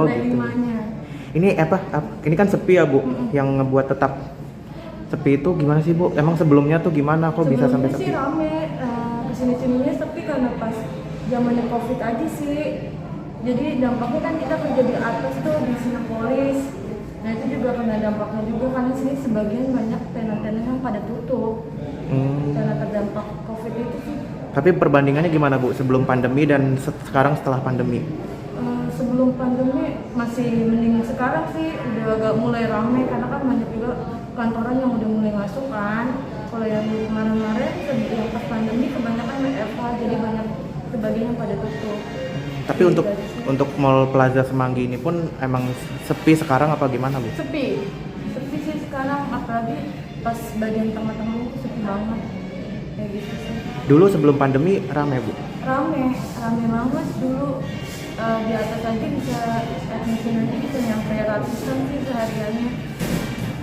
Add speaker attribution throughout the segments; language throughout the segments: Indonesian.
Speaker 1: lantai
Speaker 2: gitu.
Speaker 1: 5-nya.
Speaker 2: Ini ini kan sepi ya Bu, yang ngebuat tetap sepi itu gimana sih Bu? Emang sebelumnya tuh gimana kok bisa sampai
Speaker 1: Sebelumnya sih
Speaker 2: sepi?
Speaker 1: rame, kesini-sininya sepi karena pas zamannya COVID aja sih. Jadi dampaknya kan kita kerja di atas tuh di Sinapolis. Nah itu juga kena dampaknya juga karena sini sebagian banyak tenan-tenan yang pada tutup karena terdampak COVID itu sih.
Speaker 2: Tapi perbandingannya gimana Bu? Sebelum pandemi dan sekarang setelah pandemi?
Speaker 1: Sebelum pandemi masih mending, sekarang sih udah agak mulai ramai karena kan banyak juga kantoran yang udah mulai masuk kan. Kalau yang kemarin-kemarin yang pas pandemi kebanyakan WFH jadi banyak sebagian yang pada tutup.
Speaker 2: Tapi untuk Mall Plaza Semanggi ini pun emang sepi sekarang apa gimana Bu?
Speaker 1: Sepi sih sekarang, apalagi pas bagian tengah-tengah itu sepi banget kayak gitu sih.
Speaker 2: Dulu sebelum pandemi ramai Bu?
Speaker 1: Rame banget dulu. Di atas aja bisa admission aja bisa nyampe ratusan sih sehariannya.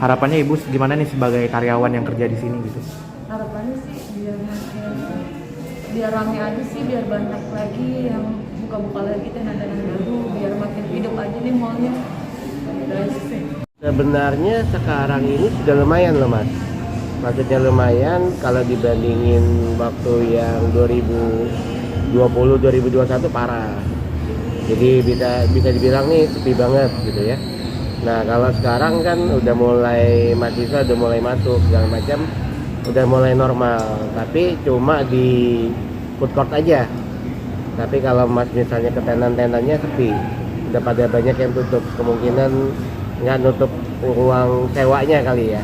Speaker 2: Harapannya Ibu gimana nih sebagai karyawan yang kerja di sini gitu?
Speaker 1: Harapannya sih biar rame aja sih, biar banyak lagi yang buka-buka lagi tenan-tenan baru, biar makin hidup aja nih mallnya.
Speaker 3: Sebenarnya sekarang ini sudah lumayan loh Mas. Maksudnya lumayan kalau dibandingin waktu yang 2020-2021 parah. Jadi bisa dibilang nih sepi banget gitu ya. Nah kalau sekarang kan udah mulai mahasiswa udah mulai masuk segala macam, udah mulai normal. Tapi cuma di food court aja. Tapi kalau Mas misalnya ke tenan-tenannya sepi, udah pada banyak yang tutup. Kemungkinan nggak nutup ruang sewanya kali ya.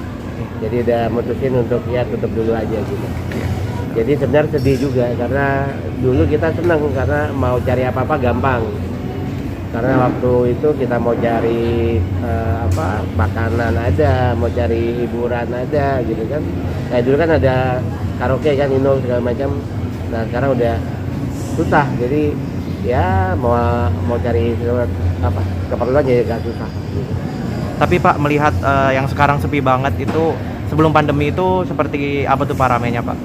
Speaker 3: Jadi udah mutusin untuk ya tutup dulu aja gitu. Jadi sebenarnya sedih juga karena dulu kita senang karena mau cari apa-apa gampang. Karena waktu itu kita mau cari makanan ada, mau cari hiburan ada gitu kan. Kayak dulu kan ada karaoke kan, Inul segala macam. Nah sekarang udah susah. Jadi ya mau cari keperluan jadi agak susah. Gitu.
Speaker 2: Tapi Pak melihat yang sekarang sepi banget itu sebelum pandemi itu seperti apa tuh Pak ramenya Pak?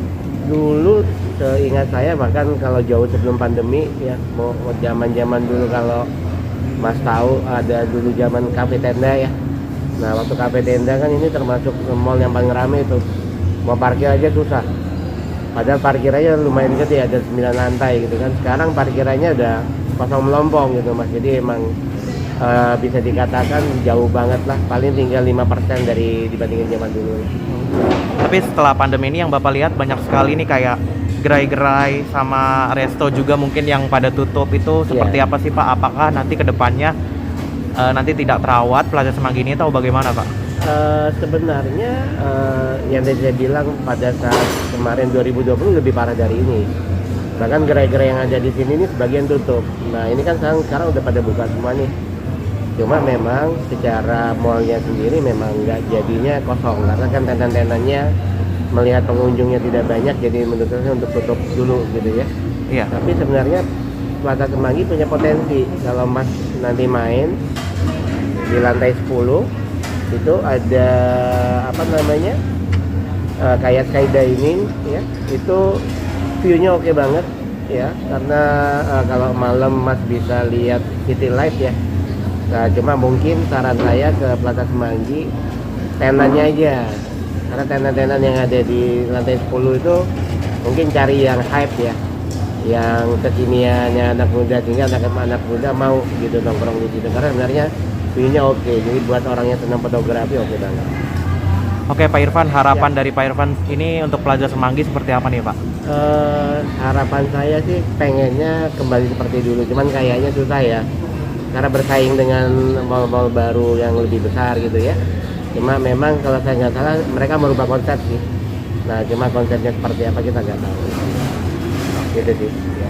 Speaker 3: Dulu seingat saya bahkan kalau jauh sebelum pandemi ya mau zaman dulu kalau Mas tahu ada dulu zaman kafe tenda ya. Nah waktu kafe tenda kan ini termasuk mall yang paling ramai itu. Mau parkir aja susah. Padahal parkirannya lumayan gede, ada 9 lantai gitu kan. Sekarang parkirannya udah kosong melompong gitu Mas. Jadi emang bisa dikatakan jauh banget lah. Paling tinggal 5% dari dibandingin zaman dulu.
Speaker 2: Tapi setelah pandemi ini yang Bapak lihat banyak sekali nih kayak gerai-gerai sama resto juga mungkin yang pada tutup itu seperti apa sih Pak? Apakah nanti kedepannya nanti tidak terawat Plaza Semanggi ini atau bagaimana Pak?
Speaker 3: Sebenarnya yang tadi saya bilang pada saat kemarin 2020 lebih parah dari ini. Bahkan gerai-gerai yang ada di sini ini sebagian tutup. Nah ini kan sekarang udah pada buka semua nih. Cuma memang secara mallnya sendiri memang nggak jadinya kosong karena kan tenan-tenannya melihat pengunjungnya tidak banyak jadi memutuskan untuk tutup dulu gitu ya.
Speaker 2: Iya.
Speaker 3: Tapi sebenarnya Plaza Semanggi punya potensi kalau Mas nanti main di lantai 10 itu ada kayak skydiving ya, itu view-nya oke banget ya karena kalau malam Mas bisa lihat city light ya. Nah, cuma mungkin saran saya ke Plaza Semanggi tenannya aja. Karena tenan-tenan yang ada di lantai 10 itu mungkin cari yang hype ya, yang kekiniannya anak muda sehingga anak muda mau gitu nongkrong di situ. Karena sebenarnya view-nya oke, jadi buat orang yang senang fotografi oke banget.
Speaker 2: Oke Pak Irfan, harapan dari Pak Irfan ini untuk Plaza Semanggi seperti apa nih Pak?
Speaker 3: Harapan saya sih pengennya kembali seperti dulu, cuman kayaknya susah ya. Karena bersaing dengan mall-mall baru yang lebih besar gitu ya. Cuma memang kalau saya nggak salah mereka merubah konsep sih. Nah cuma konsepnya seperti apa kita nggak tahu. Gitu sih. Ya.